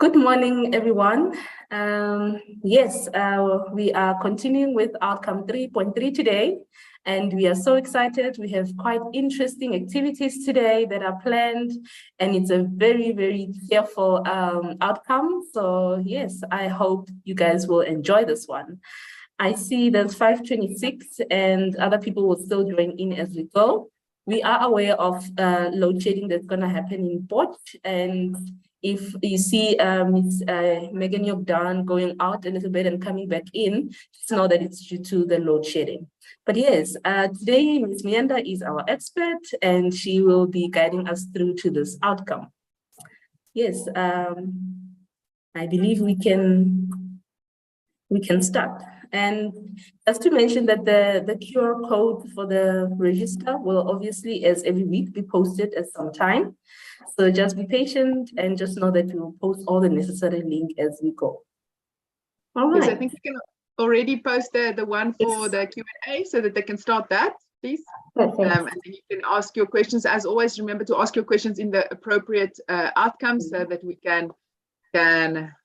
Good morning, everyone. Yes, we are continuing with outcome 3.3 today, and we are so excited. We have quite interesting activities today that are planned, and it's a very, very careful outcome. So yes, I hope you guys will enjoy this one. I see there's 5:26 and other people will still join in as we go. We are aware of load shedding that's going to happen in Port, and if you see Ms. Megan Yogdan going out a little bit and coming back in, just know that it's due to the load shedding. But yes, today Ms. Mienda is our expert and she will be guiding us through to this outcome. Yes, I believe we can start. And just to mention that the QR code for the register will obviously, as every week, be posted at some time. So just be patient and just know that we will post all the necessary link as we go. All right. Yes, I think you can already post the one for the Q&A so that they can start that, please. And then you can ask your questions. As always, remember to ask your questions in the appropriate outcomes so that we can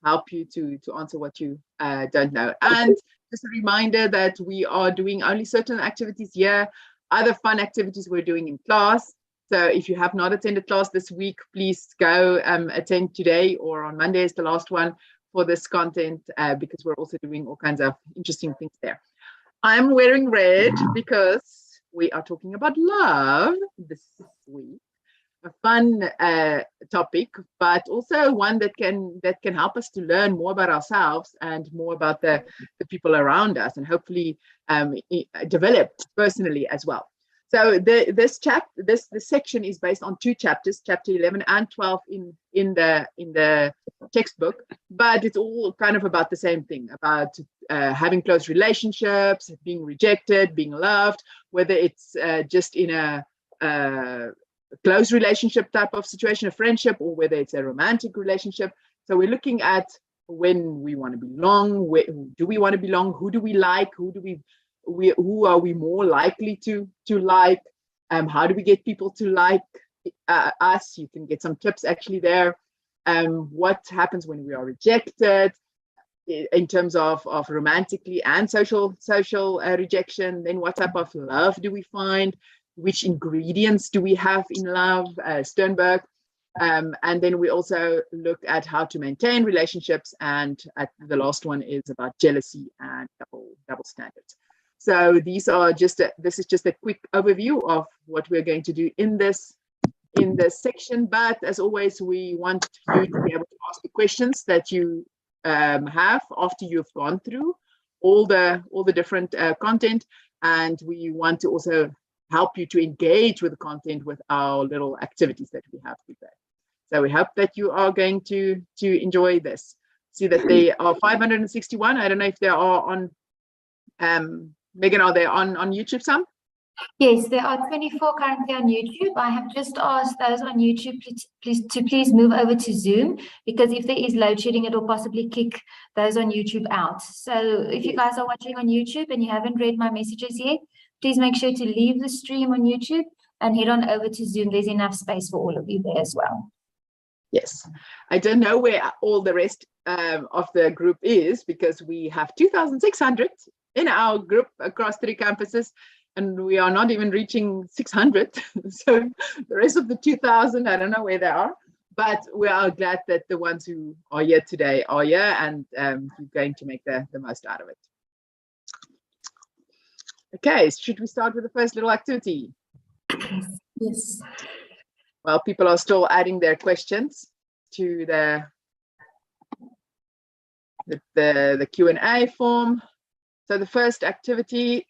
help you to answer what you don't know. And just a reminder that we are doing only certain activities here. Other fun activities we're doing in class. So if you have not attended class this week, please go attend today or on Monday is the last one for this content because we're also doing all kinds of interesting things there. I'm wearing red because we are talking about love this week. A fun topic, but also one that can help us to learn more about ourselves and more about the people around us, and hopefully develop personally as well. So this section is based on two chapters, chapter 11 and 12 in the textbook, but it's all kind of about the same thing, about having close relationships, being rejected, being loved, whether it's just in a close relationship type of situation, a friendship, or whether it's a romantic relationship. So we're looking at when we want to belong, where do we want to belong, who do we like, who are we more likely to like, how do we get people to like us. You can get some tips actually there. What happens when we are rejected in terms of romantically and social rejection. Then what type of love do we find? Which ingredients do we have in love, Sternberg? And then we also look at how to maintain relationships, and the last one is about jealousy and double standards. So this is just a quick overview of what we're going to do in this section. But as always, we want you to be able to ask the questions that you have after you've gone through all the different content, and we want to also help you to engage with the content with our little activities that we have prepared. So we hope that you are going to enjoy this. See that they are 561. I don't know if they are on, Megan, are they on YouTube some? Yes, there are 24 currently on YouTube. I have just asked those on YouTube please move over to Zoom, because if there is load shedding, it will possibly kick those on YouTube out. So if you guys are watching on YouTube and you haven't read my messages yet, please make sure to leave the stream on YouTube and head on over to Zoom. There's enough space for all of you there as well. Yes, I don't know where all the rest of the group is, because we have 2,600 in our group across 3 campuses, and we are not even reaching 600. So the rest of the 2,000, I don't know where they are, but we are glad that the ones who are here today are here, and you're going to make the most out of it. Okay, should we start with the first little activity? Yes. Well, people are still adding their questions to the Q&A form. So the first activity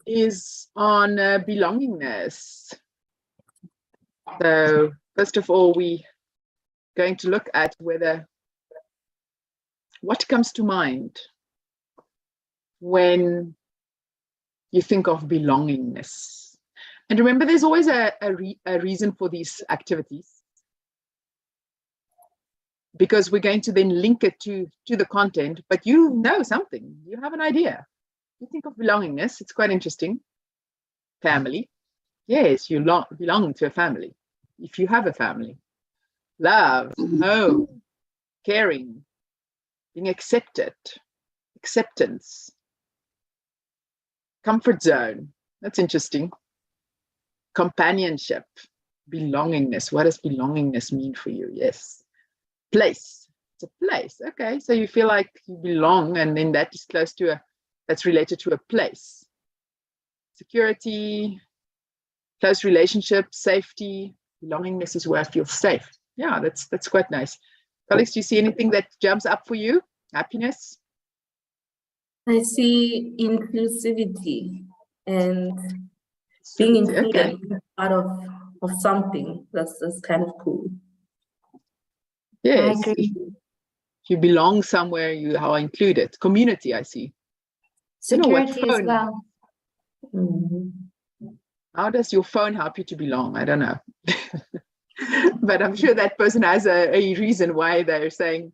is on belongingness. So first of all, we're going to look at what comes to mind when you think of belongingness. And remember, there's always a reason for these activities, because we're going to then link it to the content, but you know something, you have an idea. You think of belongingness, it's quite interesting. Family. Yes, you belong to a family. If you have a family. Love, home, caring, being accepted, acceptance, comfort zone. That's interesting. Companionship, belongingness. What does belongingness mean for you? Yes. Place. It's a place. Okay. So you feel like you belong, and then that is close to that's related to a place. Security, close relationship, safety, belongingness is where I feel safe. Yeah, that's quite nice. Colleagues, do you see anything that jumps up for you? Happiness? I see inclusivity and being included, okay. Part of something. That's kind of cool. Yes. I agree. If you belong somewhere, you are included. Community, I see. Security as well. How does your phone help you to belong? I don't know. But I'm sure that person has a reason why they're saying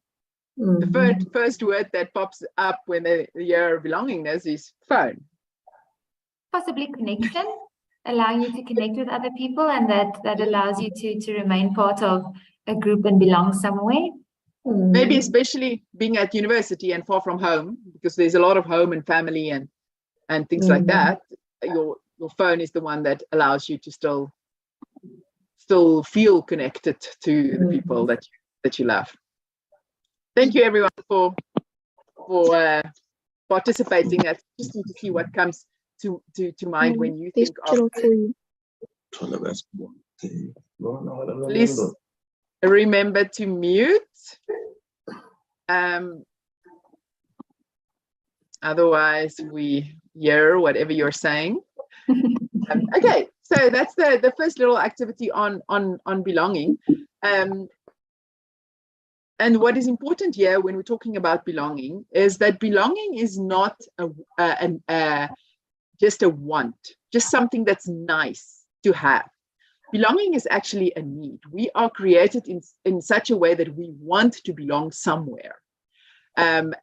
the first word that pops up when they hear belongingness is phone. Possibly connection, allowing you to connect with other people, and that allows you to remain part of a group and belong somewhere. Maybe especially being at university and far from home, because there's a lot of home and family and things like that. Your phone is the one that allows you to still feel connected to the people that you love. Thank you everyone for participating. It's interesting to see what comes to mind when you think of. Please remember to mute. Otherwise we hear whatever you're saying. Okay, so that's the first little activity on belonging. And what is important here when we're talking about belonging is that belonging is not just a want, just something that's nice to have. Belonging is actually a need. We are created in such a way that we want to belong somewhere. And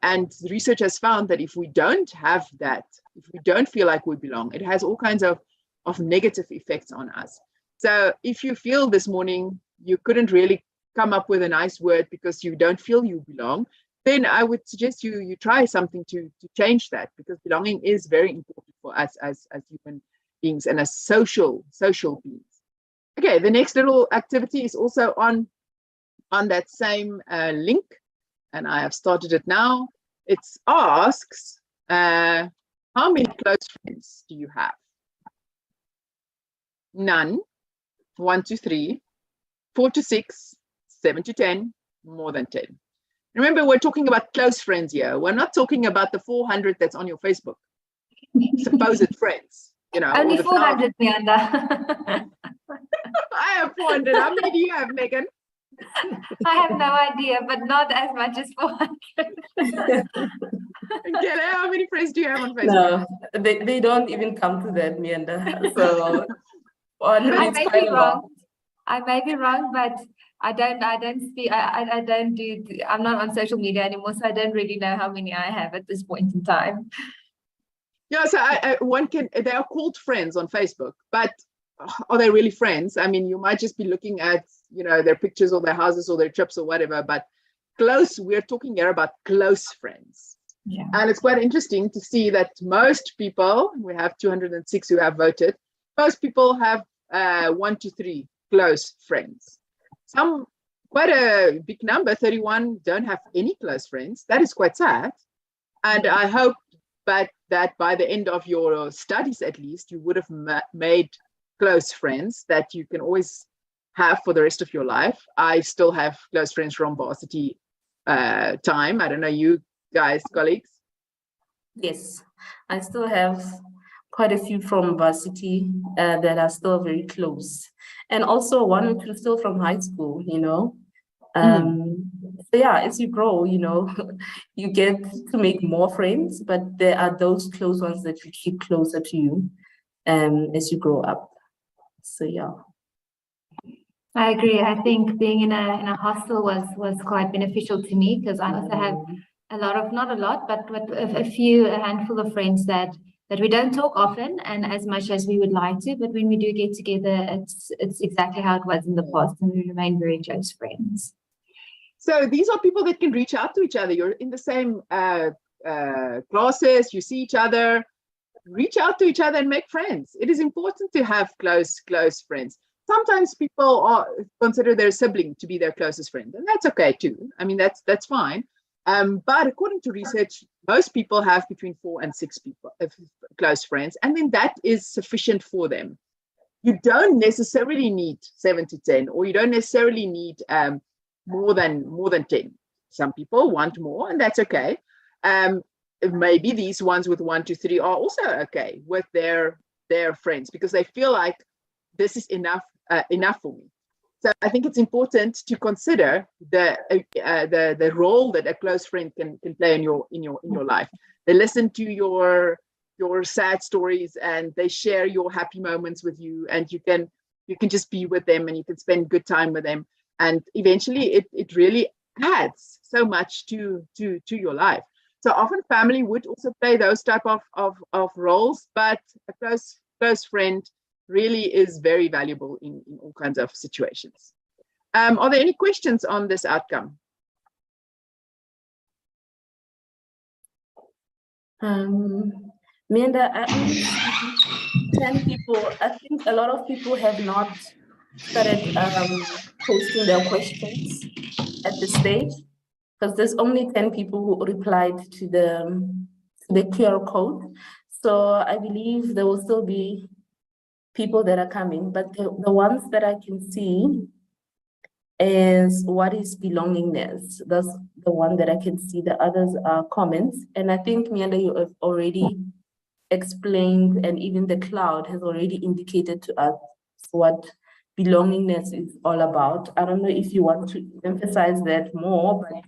the research has found that if we don't have that, if we don't feel like we belong, it has all kinds of negative effects on us. So if you feel this morning you couldn't really come up with a nice word because you don't feel you belong, then I would suggest you try something to change that, because belonging is very important for us as human beings and as social beings. Okay, the next little activity is also on that same link, and I have started it now. It asks, how many close friends do you have? None, 1 to 3, 4 to 6, 7 to 10, more than 10. Remember, we're talking about close friends here. We're not talking about the 400 that's on your Facebook. Supposed friends, you know. Only 400, Meanda. I have 400. How many do you have, Megan? I have no idea, but not as much as 400. Kelly, how many friends do you have on Facebook? No, they don't even come to that, Meanda. So I may be wrong. I may be wrong, but I don't speak. I don't do. I'm not on social media anymore, so I don't really know how many I have at this point in time. Yeah, so they are called friends on Facebook, but are they really friends? I mean, you might just be looking at, their pictures or their houses or their trips or whatever, but we're talking here about close friends. Yeah. And it's quite interesting to see that most people, we have 206 who have voted, most people have 1 to 3 close friends. Some, quite a big number, 31, don't have any close friends. That is quite sad. And I hope that by the end of your studies, at least, you would have made close friends that you can always have for the rest of your life. I still have close friends from varsity time. I don't know, you guys, colleagues? Yes, I still have quite a few from varsity that are still very close. And also one or two still from high school, So yeah, as you grow, you get to make more friends, but there are those close ones that you keep closer to you as you grow up. So yeah. I agree. I think being in a hostel was quite beneficial to me, because I also have a handful of friends that we don't talk often and as much as we would like to, but when we do get together, it's exactly how it was in the past, and we remain very close friends. So these are people that can reach out to each other. You're in the same classes, you see each other, reach out to each other and make friends. It is important to have close friends. Sometimes people consider their sibling to be their closest friend, and that's okay too. I mean, that's fine. But according to research, most people have between 4 and 6 people, close friends, and then that is sufficient for them. You don't necessarily need 7 to 10, or you don't necessarily need more than 10. Some people want more, and that's okay. Maybe these ones with 1 to 3 are also okay with their friends, because they feel like this is enough for me. So I think it's important to consider the role that a close friend can play in your life. They listen to your sad stories, and they share your happy moments with you, and you can just be with them, and you can spend good time with them, and eventually it really adds so much to your life. So often family would also play those type of roles, but a close friend really is very valuable in all kinds of situations. Are there any questions on this outcome? Melinda, I only see 10 people. I think a lot of people have not started posting their questions at this stage, because there's only 10 people who replied to the QR code. So I believe there will still be people that are coming, but the ones that I can see is what is belongingness. That's the one that I can see. The others are comments. And I think, Melinda, you have already explained, and even the cloud has already indicated to us what belongingness is all about. I don't know if you want to emphasize that more, but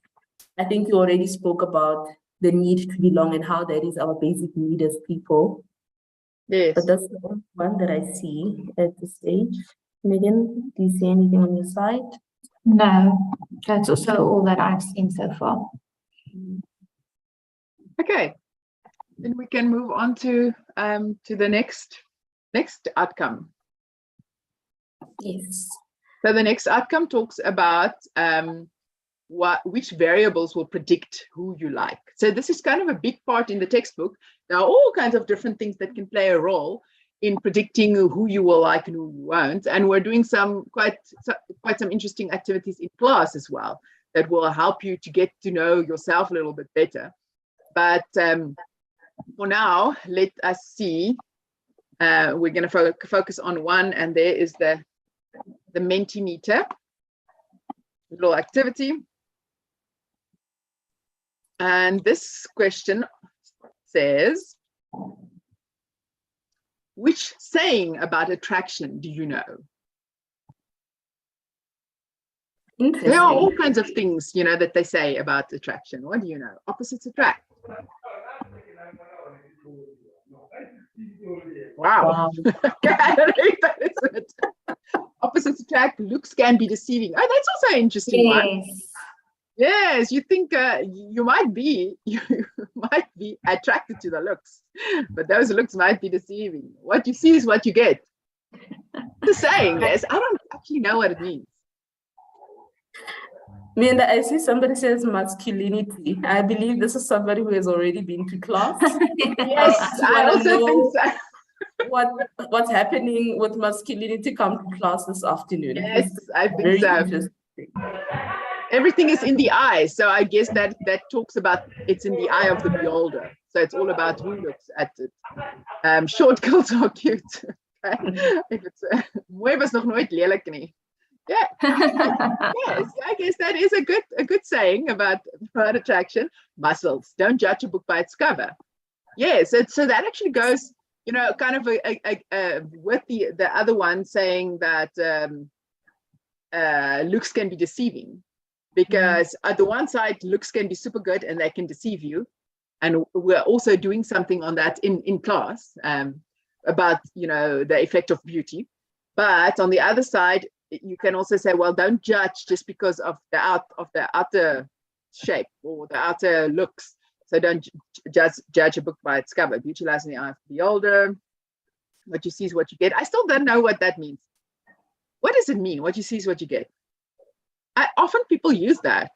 I think you already spoke about the need to belong and how that is our basic need as people. Yes. But that's the only one that I see at this stage. Megan, do you see anything on your side? No, that's also all that I've seen so far. Okay, then we can move on to the next outcome. Yes. So the next outcome talks about which variables will predict who you like. So this is kind of a big part in the textbook. There are all kinds of different things that can play a role in predicting who you will like and who you won't. And we're doing some quite some interesting activities in class as well that will help you to get to know yourself a little bit better. But for now, let us see. We're going to focus on one, and there is the Mentimeter little activity. And this question says, which saying about attraction do you know? There are all kinds of things, you know, that they say about attraction. What do you know? Opposites attract. Wow. Opposites attract. Looks can be deceiving. Oh, that's also an interesting one. Yes, you think you might be attracted to the looks, but those looks might be deceiving. What you see is what you get. The saying, yes, I don't actually know what it means. Melinda, I see somebody says masculinity. I believe this is somebody who has already been to class. Yes, I also think so. What's happening with masculinity? Come to class this afternoon. Yes, I think so. Everything is in the eye, so I guess that talks about it's in the eye of the beholder. So it's all about who looks at it. Short girls are cute. If it's mooi was nog nooit lelik nie. Yeah. Yes, I guess that is a good saying about attraction. Muscles. Don't judge a book by its cover. Yes, so that actually goes, you know, kind of with the other one saying that looks can be deceiving, because at the one side, looks can be super good and they can deceive you. And we're also doing something on that in class about, you know, the effect of beauty. But on the other side, you can also say, well, don't judge just because of the outer shape or the outer looks. So don't judge a book by its cover. Beauty lies in the eye of the beholder. What you see is what you get. I still don't know what that means. What does it mean? What you see is what you get. often people use that.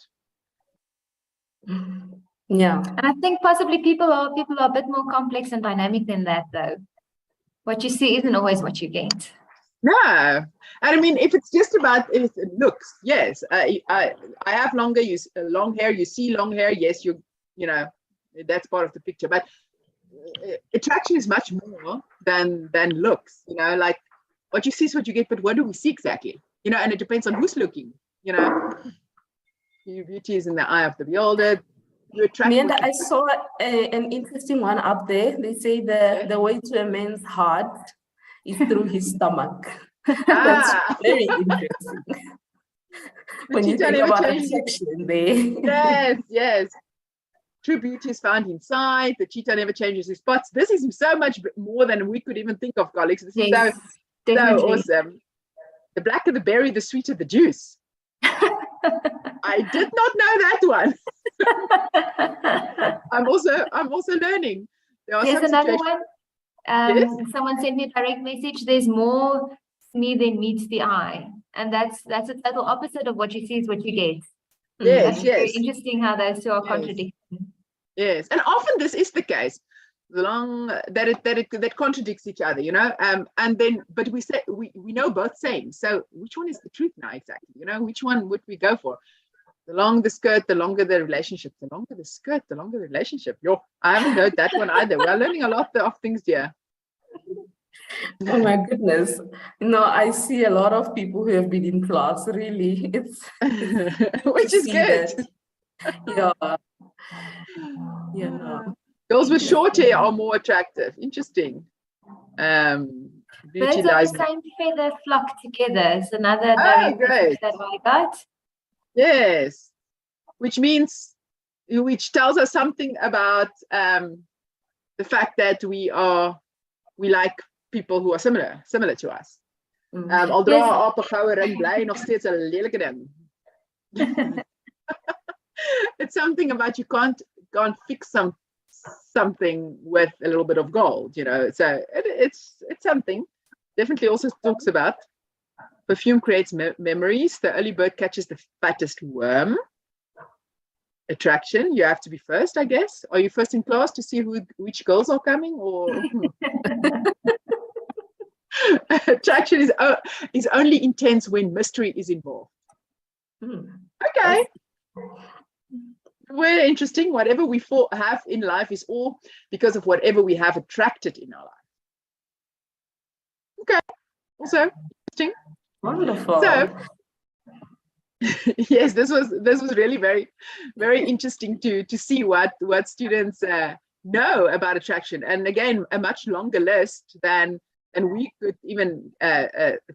Yeah. And I think possibly people are a bit more complex and dynamic than that, though. What you see isn't always what you get. No, and I mean, if it's just about looks, yes, I have long hair. You see long hair, yes, you know, that's part of the picture. But attraction is much more than looks. You know, like what you see is what you get. But what do we see exactly? You know, and it depends on who's looking. You know, beauty is in the eye of the beholder. Meanda, I saw an interesting one up there. They say the way to a man's heart is through his stomach. That's very interesting. When you think about attraction there. Yes. True beauty is found inside. The cheetah never changes his spots. This is so much more than we could even think of, colleagues. This is so awesome. The blacker the berry, the sweeter the juice. I did not know that one. I'm also learning. There's another one. Yes? Someone sent me a direct message. There's more to me than meets the eye, and that's a total opposite of what you see is what you get. Yes, that's very interesting how those two are contradicting. Yes, and often this is the case. That contradicts each other, you know. And then, but we say we know both sayings. So which one is the truth now exactly? You know, which one would we go for? The longer the skirt, the longer the relationship. The longer the skirt, the longer the relationship. Yo, I haven't heard that one either. We're learning a lot of things here. Oh my goodness. You know, I see a lot of people who have been in class, really. It's which is good. Yeah. Girls with short hair are more attractive. Interesting. Birds of the same feather flock together. It's another direct message that I got. Yes, which tells us something about the fact that we like people who are similar to us. Al dra 'n aap 'n goue ring, bly nog steeds 'n lelike ding. It's something about you can't fix something with a little bit of gold, you know. So it's something. Definitely also talks about perfume creates memories. The early bird catches the fattest worm. Attraction, you have to be first, I guess. Are you first in class to see which girls are coming, or attraction is only intense when mystery is involved. Okay. Very interesting. Whatever we have in life is all because of whatever we have attracted in our life. Okay. Also interesting. Wonderful. So yes, this was really very, very interesting to see what students know about attraction. And again, a much longer list than we could even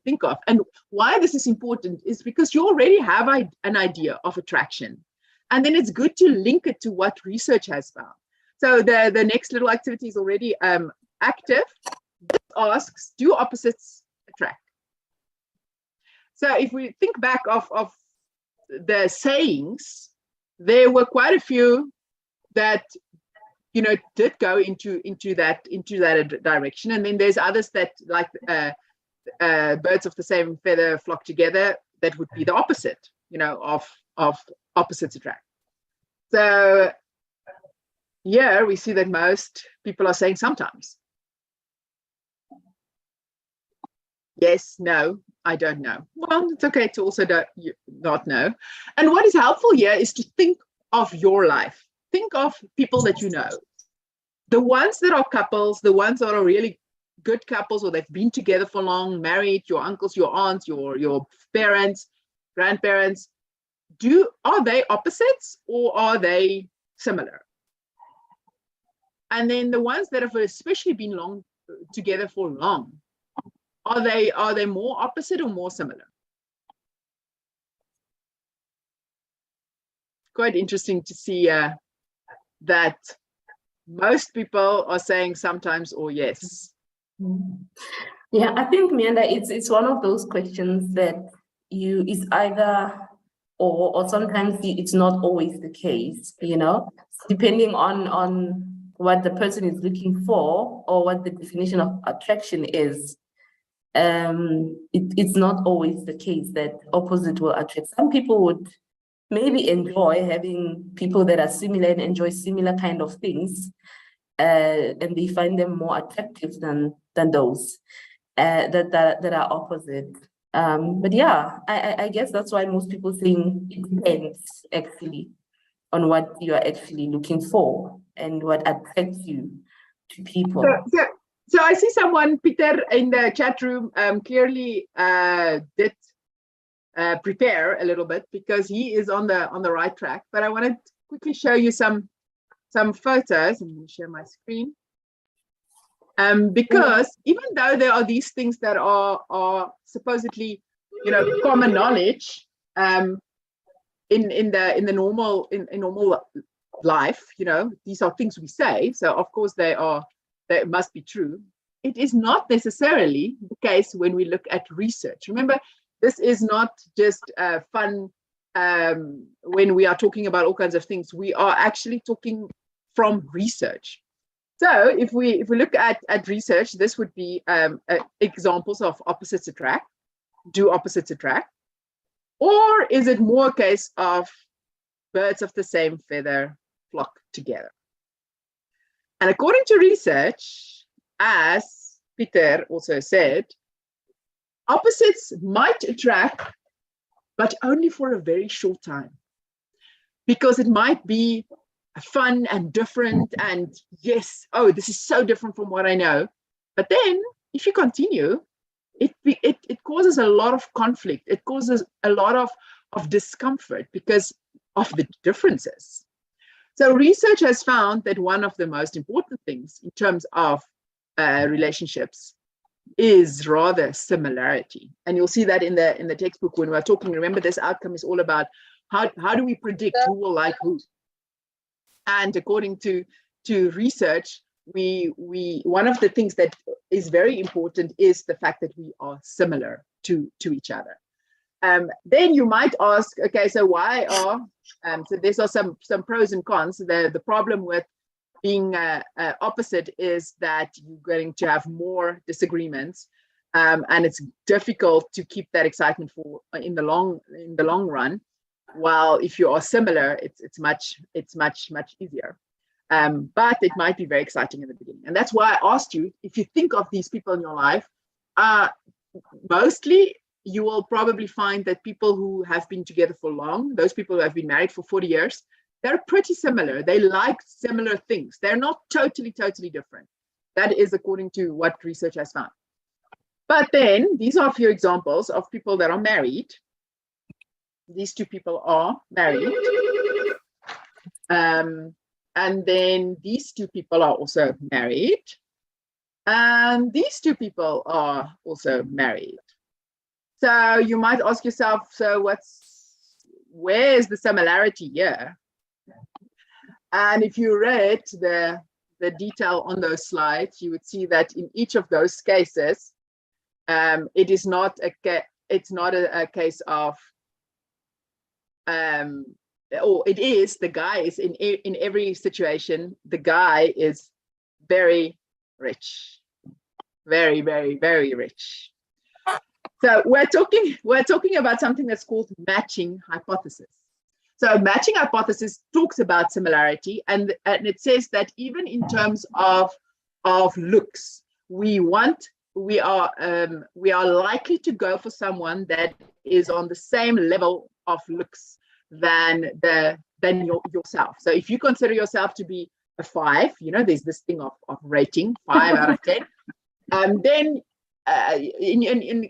think of. And why this is important is because you already have an idea of attraction. And then it's good to link it to what research has found. So the next little activity is already active. This asks, do opposites attract? So if we think back of the sayings, there were quite a few that, you know, did go into that direction. And then there's others that, like birds of the same feather flock together, that would be the opposite, you know, of opposites attract. So yeah, we see that most people are saying sometimes. Yes, no, I don't know. Well, it's okay to also not know. And what is helpful here is to think of your life. Think of people that you know. The ones that are couples, the ones that are really good couples, or they've been together for long, married, your uncles, your aunts, your parents, grandparents, are they opposites or are they similar? And then the ones that have especially been together for long, are they more opposite or more similar? Quite interesting to see that most people are saying sometimes or yes. Yeah, I think, Meanda, it's one of those questions that is either or sometimes it's not always the case, you know, depending on what the person is looking for or what the definition of attraction is. it's not always the case that opposite will attract. Some people would maybe enjoy having people that are similar and enjoy similar kind of things, and they find them more attractive than those that are opposite. But yeah, I guess that's why most people think it depends actually on what you are actually looking for and what attracts you to people. So I see someone, Peter, in the chat room clearly did prepare a little bit because he is on the right track. But I want to quickly show you some photos. I'm going to share my screen. Because even though there are these things that are supposedly, you know, common knowledge in normal life, you know, these are things we say. So of course they must be true. It is not necessarily the case when we look at research. Remember, this is not just fun when we are talking about all kinds of things. We are actually talking from research. So if we look at research, this would be examples of opposites attract. Do opposites attract? Or is it more a case of birds of the same feather flock together? And according to research, as Peter also said, opposites might attract, but only for a very short time. Because it might be fun and different and yes, oh, this is so different from what I know. But then if you continue, it causes a lot of conflict. It causes a lot of discomfort because of the differences. So research has found that one of the most important things in terms of relationships is rather similarity. And you'll see that in the textbook when we're talking. Remember, this outcome is all about how do we predict who will like who? And according to research, one of the things that is very important is the fact that we are similar to each other. Then you might ask, okay, so why are so these are some pros and cons. The problem with being opposite is that you're going to have more disagreements, and it's difficult to keep that excitement for in the long run. While if you are similar, it's much easier. But it might be very exciting in the beginning. And that's why I asked you, if you think of these people in your life, mostly you will probably find that people who have been together for long, those people who have been married for 40 years, they're pretty similar. They like similar things. They're not totally different. That is according to what research has found. But then these are a few examples of people that are married. These two people are married. And then these two people are also married. And these two people are also married. So you might ask yourself, so where is the similarity here? And if you read the detail on those slides, you would see that in each of those cases, it is not a case of or it is, the guy is in every situation, the guy is very rich, very rich. So we're talking about something that's called matching hypothesis. So matching hypothesis talks about similarity, and it says that even in terms of looks, we are likely to go for someone that is on the same level of looks than yourself. So if you consider yourself to be a 5, you know, there's this thing of rating 5 out of 10, then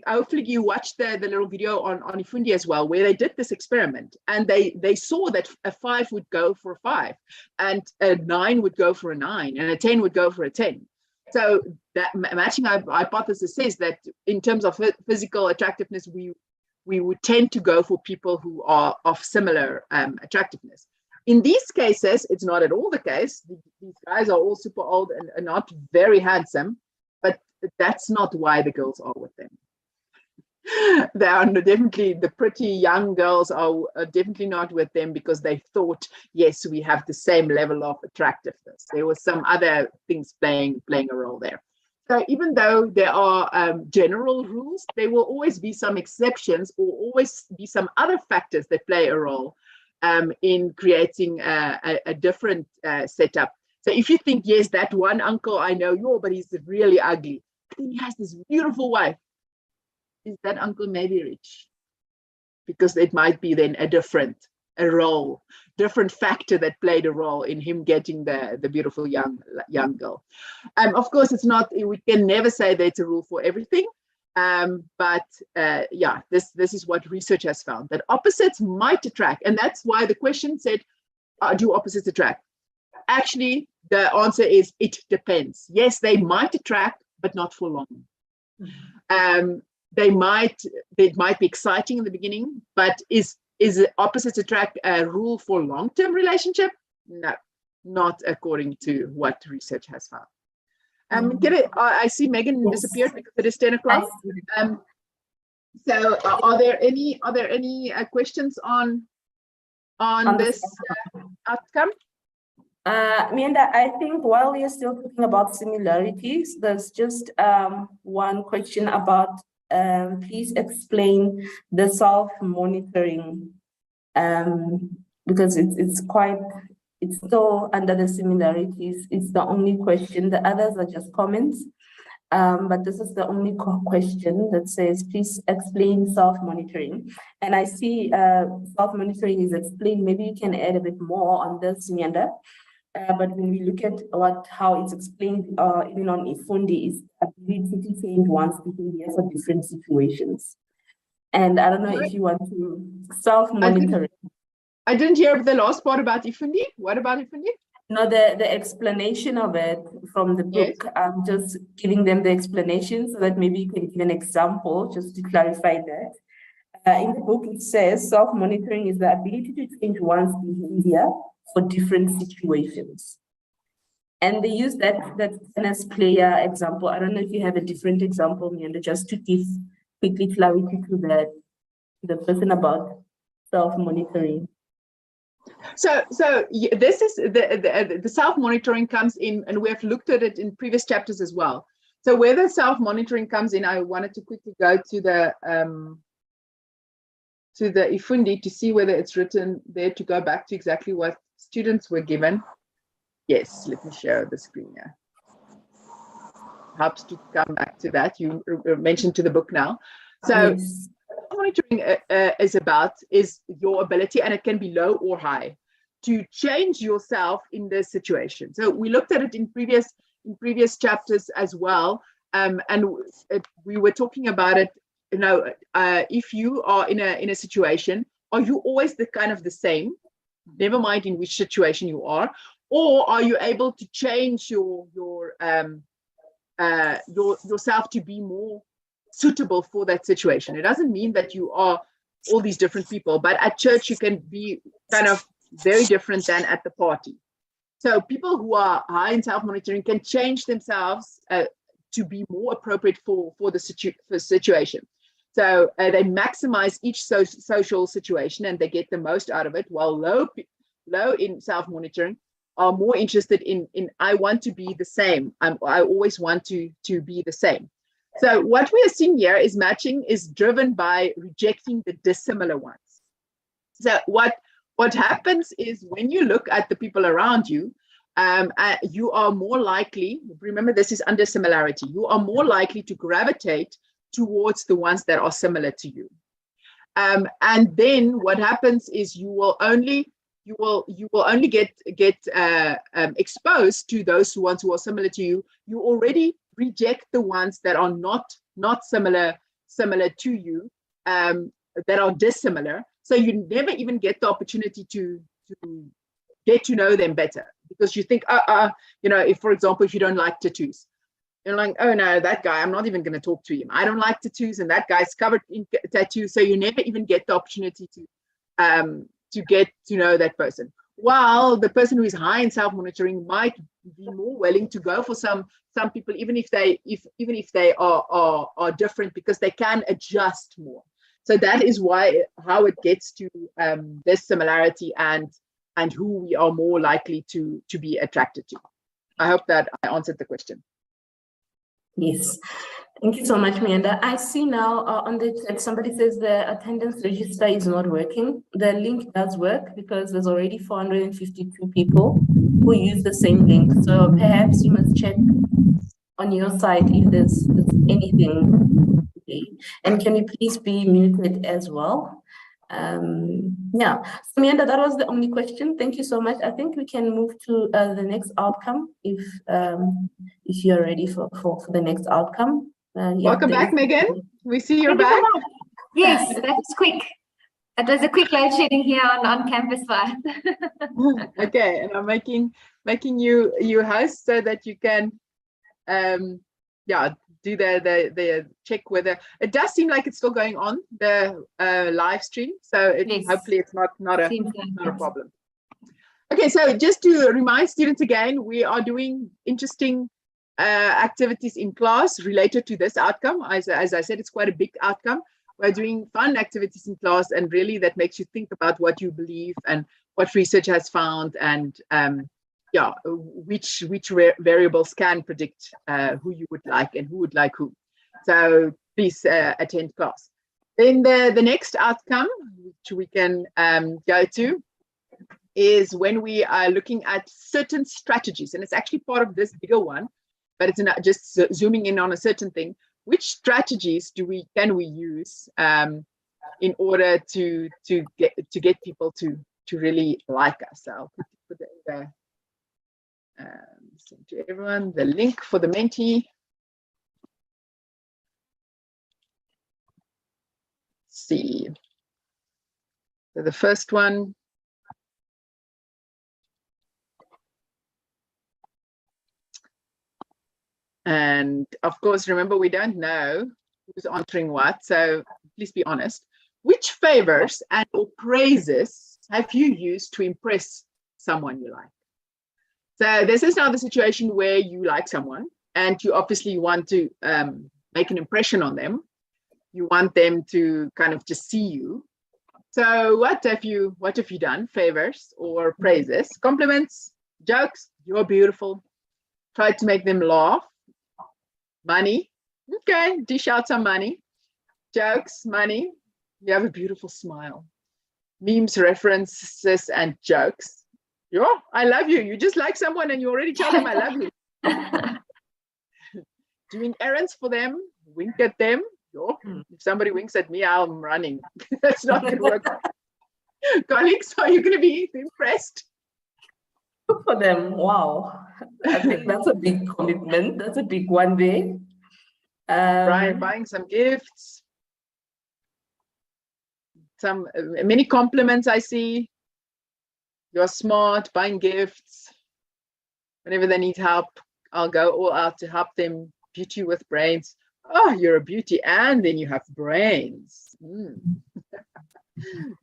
hopefully you watched the little video on Ifundi as well, where they did this experiment, and they saw that a 5 would go for a 5, and a 9 would go for a 9, and a 10 would go for a 10. So that matching hypothesis says that in terms of physical attractiveness, we would tend to go for people who are of similar attractiveness. In these cases, it's not at all the case. These guys are all super old and not very handsome, but that's not why the girls are with them. They are definitely, the pretty young girls are definitely not with them because they thought, yes, we have the same level of attractiveness. There was some other things playing a role there. So even though there are general rules, there will always be some exceptions or always be some other factors that play a role in creating a different setup. So if you think, yes, that one uncle I know, but he's really ugly. Then he has this beautiful wife. Is that uncle maybe rich? Because it might be then a different factor that played a role in him getting the beautiful young girl. Of course, it's not, we can never say that it's a rule for everything. But this is what research has found, that opposites might attract. And that's why the question said, do opposites attract? Actually, the answer is it depends. Yes, they might attract, but not for long. It might be exciting in the beginning, but is opposites attract a rule for long-term relationship? No, not according to what research has found. I see Megan disappeared because it is 10 o'clock. So are there any questions on this outcome? Mienda, I think while we are still talking about similarities, there's just one question about please explain the self-monitoring, because it's still under the similarities. It's the only question. The others are just comments, but this is the only question that says, please explain self-monitoring. And I see self-monitoring is explained. Maybe you can add a bit more on this, Mienda. But when we look at how it's explained, even on Ifundi, is ability to change one's behavior for different situations. And I don't know if you want to self-monitor it. I didn't hear the last part about Ifundi. What about Ifundi? No, the explanation of it from the book. Yes. I'm just giving them the explanation so that maybe you can give an example just to clarify that. In the book, it says self-monitoring is the ability to change one's behavior for different situations. And they use that tennis player example. I don't know if you have a different example, Mienda, just to give quickly clarity to the person about self-monitoring. So this is the self-monitoring comes in, and we have looked at it in previous chapters as well. So where the self-monitoring comes in, I wanted to quickly go to the Ifundi to see whether it's written there, to go back to exactly what students were given. Yes, let me share the screen here. Helps to come back to that. You mentioned to the book now. So yes. Monitoring is your ability, and it can be low or high, to change yourself in this situation. So we looked at it in previous chapters as well, and we were talking about it. You know, if you are in a situation, are you always the same? Never mind in which situation you are, or are you able to change yourself to be more suitable for that situation? It doesn't mean that you are all these different people, but at church you can be kind of very different than at the party. So people who are high in self-monitoring can change themselves to be more appropriate for the situation. So they maximize each social situation and they get the most out of it, while low in self-monitoring are more interested in I want to be the same. I always want to be the same. So what we are seeing here is matching is driven by rejecting the dissimilar ones. So what happens is when you look at the people around you, you are more likely, remember this is under similarity, you are more likely to gravitate towards the ones that are similar to you. And then what happens is you will only get exposed to those ones who are similar to you. You already reject the ones that are not similar to you, that are dissimilar. So you never even get the opportunity to get to know them better, because you think, if, for example, if you don't like tattoos, you're like, oh no, that guy, I'm not even going to talk to him. I don't like tattoos, and that guy's covered in tattoos. So you never even get the opportunity to get to know that person. While the person who is high in self-monitoring might be more willing to go for some people, even if they are different, because they can adjust more. So that is how it gets to this similarity and who we are more likely to be attracted to. I hope that I answered the question. Yes. Thank you so much, Mianda. I see now on the chat, somebody says the attendance register is not working. The link does work because there's already 452 people who use the same link. So perhaps you must check on your side if there's anything. Okay. And can you please be muted as well? Yeah, so Mianda, that was the only question. Thank you so much. I think we can move to the next outcome if you're ready for the next outcome. Yeah, Welcome back, Megan. We see you're back. Yes, that was quick. It was a quick load shedding here on campus side. Okay, and I'm making you host so that you can do the check whether it does seem like it's still going on the live stream, so Yes. hopefully it's not a Like problem. Okay, so just to remind students again, we are doing interesting activities in class related to this outcome. As I said, it's quite a big outcome. We're doing fun activities in class, and really that makes you think about what you believe and what research has found, and which variables can predict who you would like and who would like who. So please attend class. Then the next outcome, which we can go to, is when we are looking at certain strategies, and it's actually part of this bigger one, but it's not just zooming in on a certain thing. Which strategies can we use in order to get people to really like us? So I'll put it in there. Send to everyone the link for the Menti. Let's see. So the first one. And of course, remember, we don't know who's answering what, so please be honest. Which favors and or praises have you used to impress someone you like? So this is now the situation where you like someone and you obviously want to make an impression on them. You want them to kind of just see you. So what have you done? Favors or praises? Compliments, jokes, you're beautiful. Try to make them laugh. Money, okay, dish out some money. Jokes, money, you have a beautiful smile. Memes, references, and jokes. Yeah, I love you. You just like someone and you already tell them I love you. Doing errands for them, wink at them. Yeah. If somebody winks at me, I'm running. That's not going to work. Colleagues, are you going to be impressed? For them, wow. I think that's a big commitment. That's a big one day. Brian, buying some gifts. Many compliments I see. You're smart, buying gifts. Whenever they need help, I'll go all out to help them. Beauty with brains. Oh, you're a beauty, and then you have brains.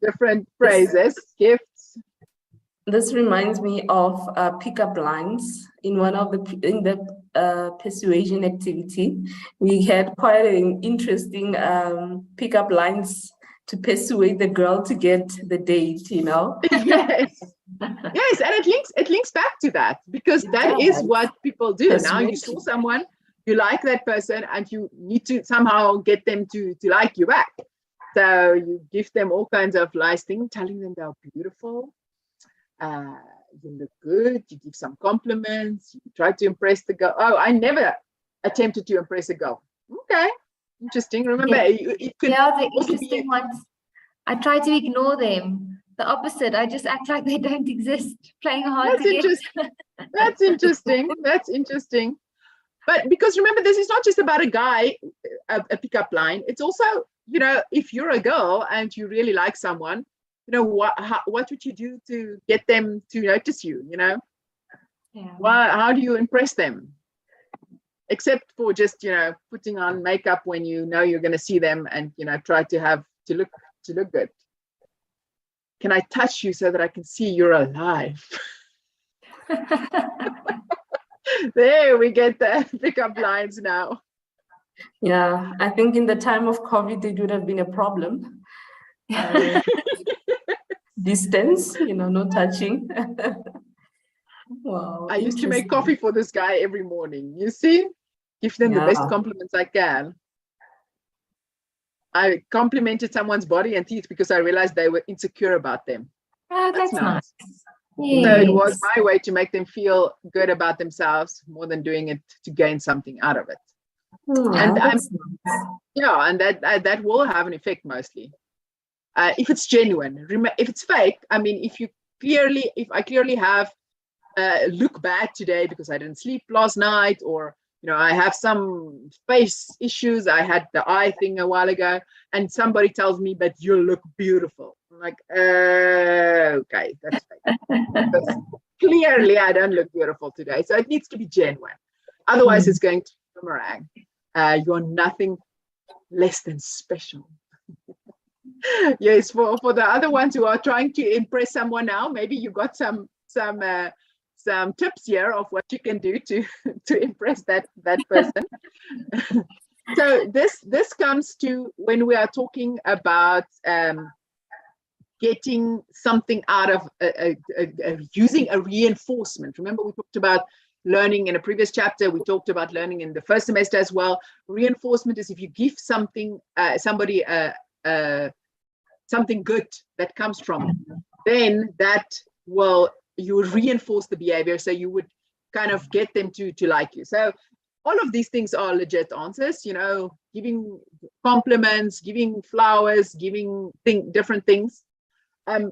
Different phrases, gifts. This reminds me of pickup lines in the persuasion activity. We had quite an interesting pickup lines to persuade the girl to get the date, you know. Yes. Yes, and it links back to that, because that is what people do. Now you saw someone, you like that person, and you need to somehow get them to like you back. So you give them all kinds of nice things, telling them they're beautiful. You look good, you give some compliments, you try to impress the girl. Oh, I never attempted to impress a girl. Okay, interesting. Remember, it could the interesting ones. I try to ignore them. The opposite, I just act like they don't exist, playing hard to get. That's interesting. That's interesting. But because remember, this is not just about a guy, a pickup line. It's also, you know, if you're a girl and you really like someone, you know, what would you do to get them to notice you, you know? Yeah. How do you impress them? Except for just, you know, putting on makeup when you know you're going to see them, and, you know, try to look good. Can I touch you so that I can see you're alive? There we get the pickup lines now. Yeah, I think in the time of COVID, it would have been a problem. Distance, you know, no touching. Wow. I used to make coffee for this guy every morning. You see, Give them the best Yeah. compliments I can. I complimented someone's body and teeth because I realized they were insecure about them. Oh, that's nice. So it was Yes. my way to make them feel good about themselves more than doing it to gain something out of it. And That's nice. yeah, and that will have an effect mostly. If it's genuine, if it's fake, I mean, if I clearly have look bad today because I didn't sleep last night, or I have some face issues. I had the eye thing a while ago, and somebody tells me, "But you look beautiful." I'm like, okay, that's fake. Because clearly, I don't look beautiful today, so it needs to be genuine. Otherwise, it's going to boomerang. You're nothing less than special. Yes, for the other ones who are trying to impress someone now, maybe you got some tips here of what you can do to impress that person. So this comes to when we are talking about getting something out of using a reinforcement. Remember, we talked about learning in a previous chapter. We talked about learning in the first semester as well. Reinforcement is if you give something somebody something good that comes from it, then you would reinforce the behavior, so you would kind of get them to like you. So all of these things are legit answers, giving compliments, giving flowers, giving different things.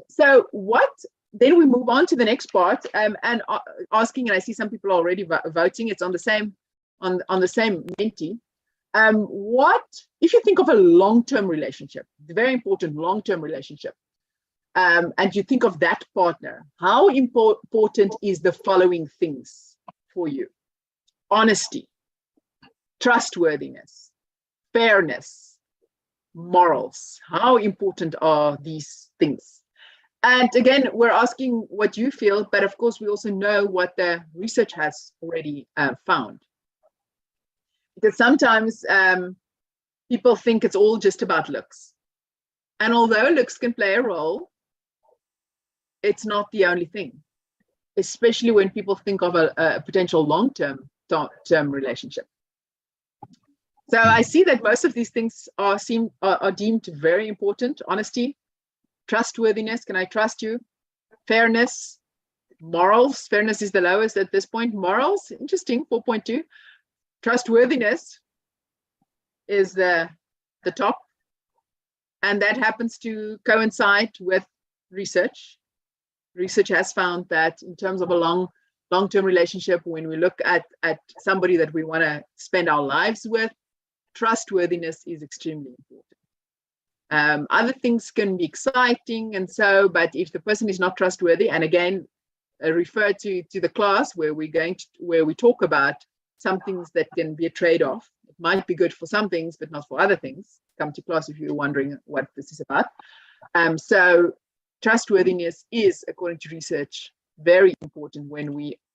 So then we move on to the next part, and asking, and I see some people are already voting. It's on the same Menti. What if you think of a long-term relationship, the very important long-term relationship, and you think of that partner, how important is the following things for you? Honesty, trustworthiness, fairness, morals. How important are these things? And again, we're asking what you feel, but of course, we also know what the research has already found. Because sometimes people think it's all just about looks. And although looks can play a role, it's not the only thing, especially when people think of a potential long-term relationship. So I see that most of these things are deemed very important. Honesty, trustworthiness, can I trust you? Fairness, morals. Fairness is the lowest at this point. Morals, interesting, 4.2. Trustworthiness is the top. And that happens to coincide with research. Research has found that in terms of a long-term relationship, when we look at somebody that we want to spend our lives with, trustworthiness is extremely important. Other things can be exciting, but if the person is not trustworthy, and again, refer to the class where we talk about some things that can be a trade-off. It might be good for some things, but not for other things. Come to class if you're wondering what this is about. So trustworthiness is, according to research, very important when we